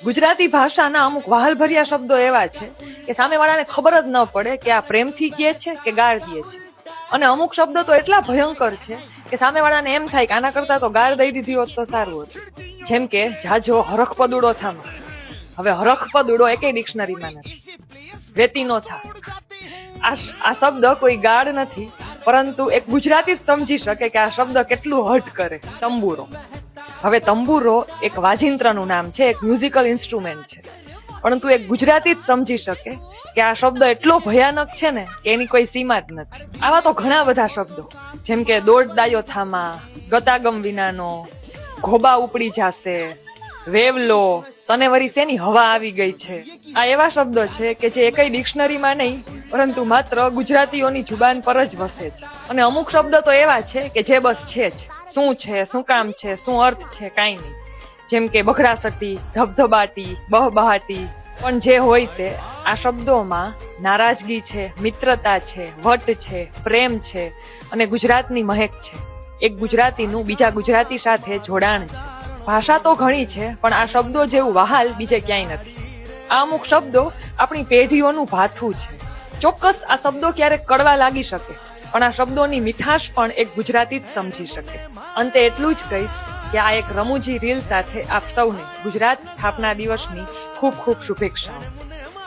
ગુજરાતી ભાષાના અમુક વહાલભર્યા શબ્દો એવા છે કે સામેવાળાને ખબર જ ન પડે કે આ પ્રેમથી કહે છે કે ગાળ દે છે. અને અમુક શબ્દો તો એટલા ભયંકર છે કે સામેવાળાને એમ થાય કે આના કરતા તો ગાળ દઈ દીધી હોત તો સારું હતું. જેમ કે જાજો હરખપદુડો થામાં. હવે હરખપદુડો એકેય ડિક્શનરીમાં નથી. વેતી નો થા. આ શબ્દ કોઈ ગાળ નથી, પરંતુ એક ગુજરાતી જ સમજી શકે કે આ શબ્દ કેટલું હર્ટ કરે. તંબુરો. હવે તંબુરો એક વાજિંત્રનું નામ છે, એક મ્યુઝિકલ ઇન્સ્ટ્રુમેન્ટ છે, પરંતુ એક ગુજરાતી જ સમજી શકે કે આ શબ્દ એટલો ભયાનક છે ને કે એની કોઈ સીમા જ નથી. આવા તો ઘણા બધા શબ્દો, જેમ કે દોડ ડાયો થામા, ગતાગમ વિનાનો, ઘોબા ઉપડી જાશે, વેવલો, તને વરી શેની હવા આવી ગઈ છે. આ એવા શબ્દો છે કે જે એકય ડિક્શનરીમાં નહીં, પરંતુ માત્ર ગુજરાતીઓની જુબાન પર જ વસે છે. અને અમુક શબ્દો તો એવા છે કે જે બસ છે જ. શું છે, શું કામ છે, શું અર્થ છે, કાંઈ નહીં. જેમ કે બઘડાસટી, ધબધબાટી, બહબહાટી. પણ જે હોય તે, આ શબ્દોમાં નારાજગી છે, મિત્રતા છે, વટ છે, પ્રેમ છે અને ગુજરાતની મહેક છે. એક ગુજરાતીનું બીજા ગુજરાતી સાથે જોડાણ છે. ભાષા તો ઘણી છે, પણ આ શબ્દો જેવું વહાલ બીજે ક્યાંય નથી. આ અમુક શબ્દો આપણી પેઢીઓનું ભાથું છે. ચોક્કસ આ શબ્દો ક્યારેક કડવા લાગી શકે, પણ આ શબ્દોની મીઠાશ પણ એક ગુજરાતી જ સમજી શકે. અંતે એટલું જ કહીશ કે આ એક રમૂજી રીલ સાથે આપ સૌને ગુજરાત સ્થાપના દિવસની ખૂબ ખૂબ શુભેચ્છાઓ.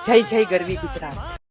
જય જય ગરવી ગુજરાત.